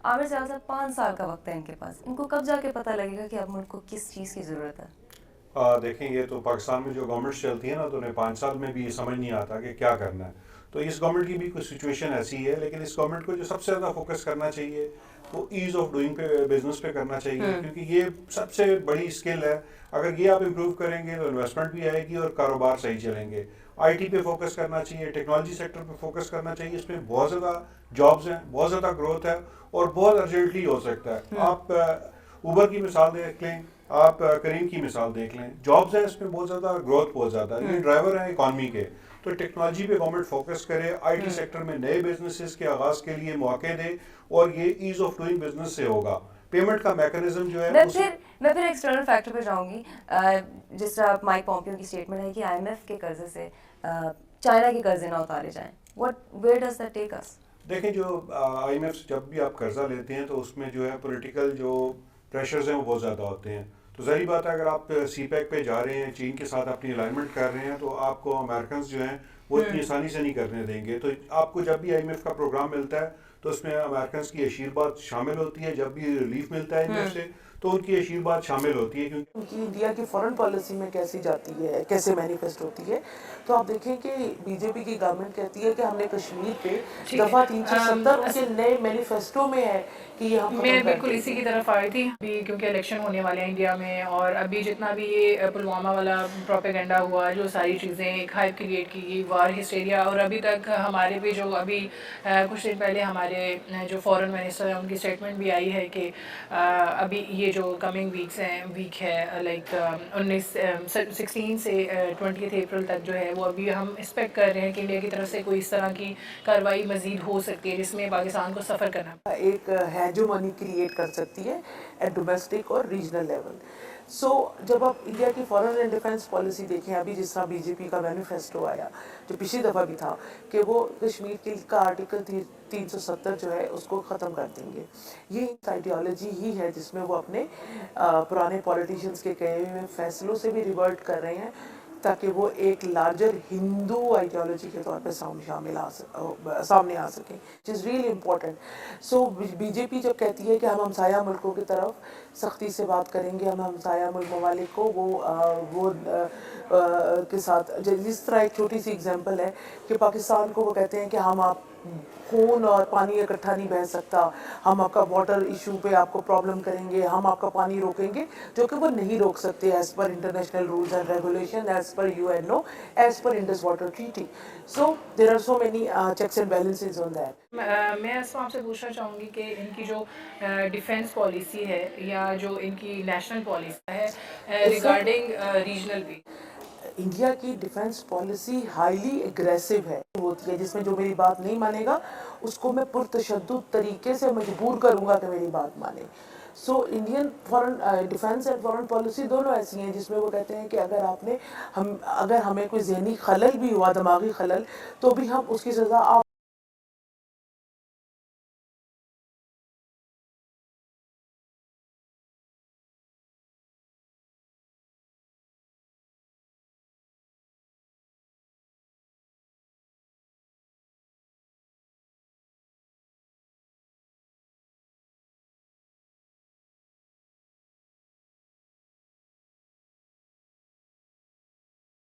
عامر سیال صاحب 5 سال کا وقت ہے ان کے پاس، ان کو کب جا کے پتہ لگے گا کہ اب ملک کو کس چیز کی ضرورت ہے؟ دیکھیں یہ تو پاکستان میں جو گورنمنٹس چلتی ہیں نا تو انہیں 5 سال میں بھی یہ سمجھ نہیں آتا کہ کیا کرنا ہے. تو اس گورنمنٹ کی بھی کچھ سچویشن ایسی ہے، لیکن اس گورنمنٹ کو جو سب سے زیادہ فوکس کرنا چاہیے وہ ایز آف ڈوئنگ پہ، بزنس پہ کرنا چاہیے، کیونکہ یہ سب سے بڑی اسکل ہے. اگر یہ آپ امپروو کریں گے تو انویسٹمنٹ بھی آئے گی اور کاروبار صحیح چلیں گے. آئی ٹی پہ فوکس کرنا چاہیے، ٹیکنالوجی سیکٹر پہ فوکس کرنا چاہیے. اس میں بہت زیادہ جابز ہیں، بہت زیادہ گروتھ ہے اور بہت ارجنٹلی ہو سکتا ہے. آپ اوبر کی مثال دیکھ لیں، آپ کریم کی مثال دیکھ لیں، جابز ہیں اس میں بہت زیادہ، گروتھ بہت زیادہ ہے. یہ ڈرائیور ہیں اکانومی کے. تو ٹیکنالوجی پہ گورنمنٹ فوکس کرے، آئی ٹی سیکٹر میں نئے بزنسز کے آغاز کے لیے مواقع دے، اور یہ ایز آف ڈوئنگ بزنس سے ہوگا. پیمنٹ کا میکانزم جو ہے میں پھر ایکسٹرنل فیکٹر پہ جاؤں گی. جس طرح مائک پومپیو کی اسٹیٹمنٹ ہے کہ آئی ایم ایف کے قرضے سے چائنا کے قرضے نہ اتارے جائیں. ویئر ڈز دیٹ ٹیک اس؟ دیکھیں جو آئی ایم ایف سے جب بھی آپ قرضہ لیتے ہیں تو اس میں جو ہے پولیٹیکل جو پریشرز ہیں وہ بہت زیادہ ہوتے ہیں. تو ظاہری بات ہے اگر آپ سی پیک پہ جا رہے ہیں، چین کے ساتھ اپنی الائنمنٹ کر رہے ہیں، تو آپ کو امریکنز جو ہیں وہ اتنی آسانی سے نہیں کرنے دیں گے. تو آپ کو جب بھی آئی ایم ایف کا پروگرام ملتا ہے تو اس میں امریکنز کی اشیر بات شامل ہوتی ہے. جب بھی ریلیف ملتا ہے آئی ایم ایف سے تو ان کی اشیر بات شامل ہوتی ہے. کیونکہ ان کی انڈیا کی فورن پالیسی میں کیسی جاتی ہے، کیسے مینیفیسٹ ہوتی ہے. تو آپ دیکھیں کہ بی جے پی کی گورنمنٹ کہتی ہے کہ ہم نے کشمیر پہ دفعہ 370 ان کے نئے مینیفیسٹو میں ہے کہ یہ ہم میں ختم کر بالکل دیں اسی گے. کی طرف آئی تھی ابھی، کیونکہ الیکشن ہونے والے ہیں انڈیا میں، اور ابھی جتنا بھی یہ پلوامہ والا پروپیگنڈا ہوا، جو ساری چیزیں ایک ہائپ کریٹ کی گئی، وار ہسٹیریا، اور ابھی تک ہمارے پہ جو ابھی کچھ دن پہلے ہمارے جو فورن منسٹر ہیں ان کی اسٹیٹمنٹ بھی آئی ہے کہ ابھی یہ جو کمنگ ویک ہے لائک 16 سے 20 اپریل تک جو ہے وہ ابھی ہم ایکسپیکٹ کر رہے ہیں کہ انڈیا کی طرف سے کوئی اس طرح کی کارروائی مزید ہو سکتی ہے جس میں پاکستان کو سفر کرنا ایک ہیجومنی کریٹ کر سکتی ہے ایٹ ڈومیسٹک اور ریجنل لیول. سو جب آپ انڈیا کی فارن اینڈ ڈیفینس پالیسی دیکھیں، ابھی جس طرح بی جے پی کا مینیفیسٹو آیا جو پچھلی دفعہ بھی تھا کہ وہ کشمیر کا آرٹیکل 370 جو ہے اس کو ختم کر دیں گے. یہ آئیڈیالوجی ہی ہے جس میں وہ اپنے پرانے پولیٹیشینز کے کہے ہوئے فیصلوں سے بھی ریورٹ کر رہے ہیں تاکہ وہ ایک لارجر ہندو آئیڈیالوجی کے طور پہ سامنے آ سکیں، which is really important. So B J P جب کہتی ہے کہ ہم ہمسایہ ملکوں کی طرف سختی سے بات کریں گے، ہم ہمسایہ ملک ممالک کو وہ کے ساتھ، جس طرح ایک چھوٹی سی اگزامپل ہے کہ پاکستان کو وہ کہتے ہیں کہ ہم آپ خون اور پانی اکٹھا نہیں بہہ سکتا، ہم آپ کا واٹر ایشو پہ آپ کو پرابلم کریں گے، ہم آپ کا پانی روکیں گے، جو کہ وہ نہیں روک سکتے as per international rules and regulation, as per UNO، as per Indus water treaty. So there are so many checks and balances on that. میں آپ سے پوچھنا چاہوں گی کہ ان کی جو ڈیفینس پالیسی ہے یا جو ان کی نیشنل پالیسی ہے ریگارڈنگ ریجنل بھی. انڈیا کی ڈیفینس پالیسی ہائیلی اگریسو ہے ہوتی ہے، جس میں جو میری بات نہیں مانے گا اس کو میں پرتشدد طریقے سے مجبور کروں گا کہ میری بات مانے. So Indian foreign defence and foreign policy دونوں ایسی ہیں جس میں وہ کہتے ہیں کہ اگر ہمیں کوئی ذہنی خلل بھی ہوا، دماغی خلل، تو بھی ہم اس کی سزا آپ